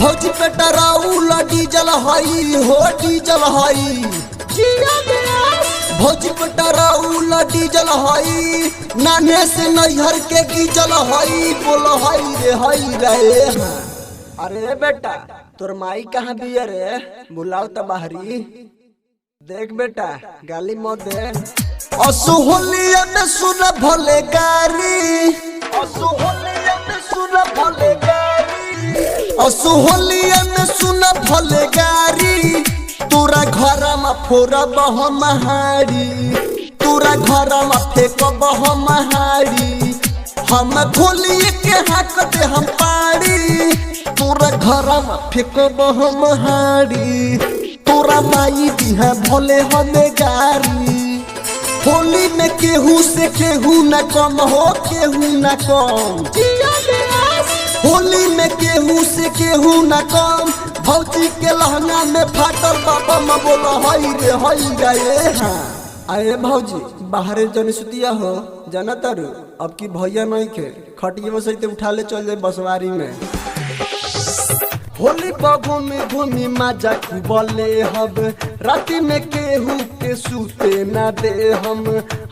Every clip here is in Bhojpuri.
भौजी पे डराउल डीजल हई हो डीजल हई भौजी पे डराउल डीजल हई नाने से नैहर के गीजल हई बोल हई रे अरे बेटा तोर माई कहाँ भी रे बुलाओ तो बाहरी देख बेटा गाली मत दे असुहोलिया में सुन भले गारी असुहोलिया में सुन भले गारी असुहोलिया में सुन भले गारी तोरा घर में फोड़ब हम हारी तोरा घर में फेंकब हम हारी हम खोलिए के हाथ दे हम पारी तोरा घर में फेंकब हम हारी तोरा माई दी है भले हमें गारी होली में केहू से केहू न कम हो केहू न कम होली में केहू से केहू न कम भौजी के लहंगा में फाटल बाबा में बोल हई रे हाँ अरे भौजी बाहर जन सुतिया हो जाना तारू अब की भैया नहीं के खटिए बसते उठा ले चल जाए बसवारी में होली घूमी मजा खूबले हब राति में केहू के सूते ना दे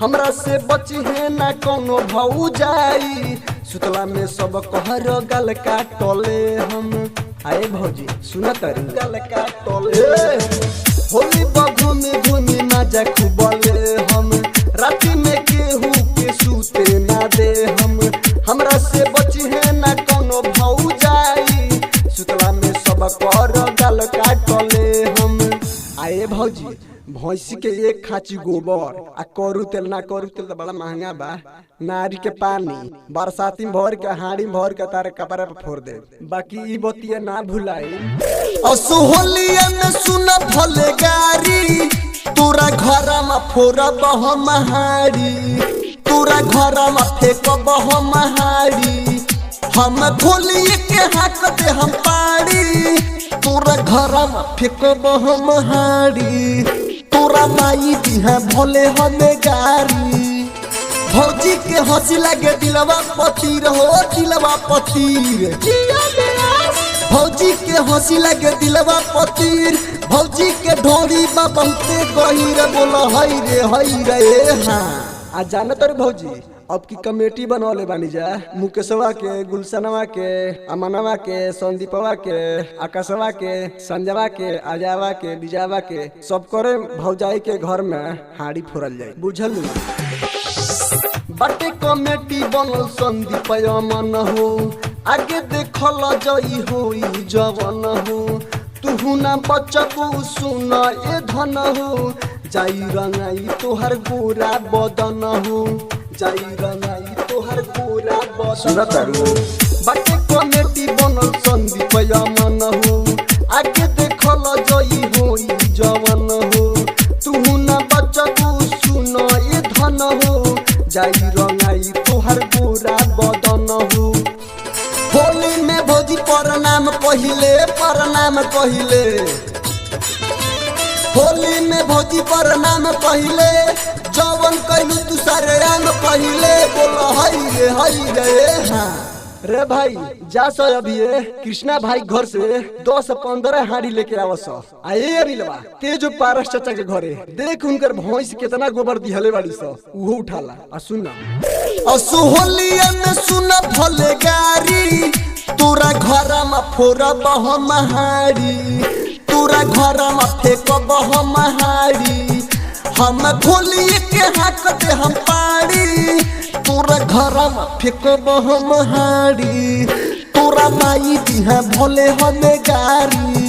हमरा से बची है ना कोनो भौ जाई सुतला में सब कहर गल काटले हम आए भौजी सुना तारी गल काटले होली घूमी मजा खूबले हम राति में केहू के सूते ना दे हमरा से बची है ना कोनो भौ जाई सुतला में सब कर गल काटले हम आए भौजी भैंसी के एक खाची गोबर आ करू तेल ना करू तेल तो बड़ा महंगा बा नारी के पानी बरसाती भर के हाड़ी भर के तारे कपड़ा पे फोड़ दे बाकी ई बतिया ना भुलाई असुहोलिया में सुन भले गारी तोरा घर में फोड़ब हम हारी तोरा घर में फेंकब हम हारी हम खोलिए के हाथ दे हम पारी तोरा घर में फेंकब हम हारी तोरा माई दी है भले हमें गारी भौजी के हंसी लगे दिलवा पतीर हो दिलवा पतीर भौजी के हंसी लगे दिलवा पतीर भौजी के ढोरी बा बहुते गहीर बोल हई रे हाँ आ जाना तर भौजी अब की कमेटी बनौले बानी जा मुकेशवा के गुलशनवा के अमनवा के संदीपवा के आकाशवा के संजवा के आजावा के बिजावा के सब करे भौजाई के घर में हाड़ी फोड़ल जाए बुझल बटे कमेटी बनल संदीप अमन हो आगे देखल जई होई जवन हो तुहू ना बचबू सुन ए धन हो जाई रंगाई तोहर गोरा बदन हो जाई रंगाई तोहर गोरा बदन हो बटे कमेटी बनल संदीप अमन हो आगे देखल जई होई जवन हो तुहू ना बचबू सुन ए धन हो जाई रंगाई तोहर गोरा बदन हो होली में भौजी प्रणाम कहिले होली में भौजी प्रणाम कहिले जवन कैलू तू सारे राम कहिले बोल हई रे हाँ रे भाई जा सो अभी कृष्णा भाई घर से 10-15 हाड़ी लेके आवस आए रिलवा तेज पारस चाचा के घरे देख उनकर भैंस कितना गोबर दिहले बाड़ी स उहो उठाला आ सुना असुहोलिया में सुन भले गारी तोरा घर में फोड़ब हम हारी तोरा घर में फेंकब हम हारी हम खोलिए के हाथ दे हम पारी तोरा घर में फेंकब हम हारी तोरा माई दी है भले हमें गारी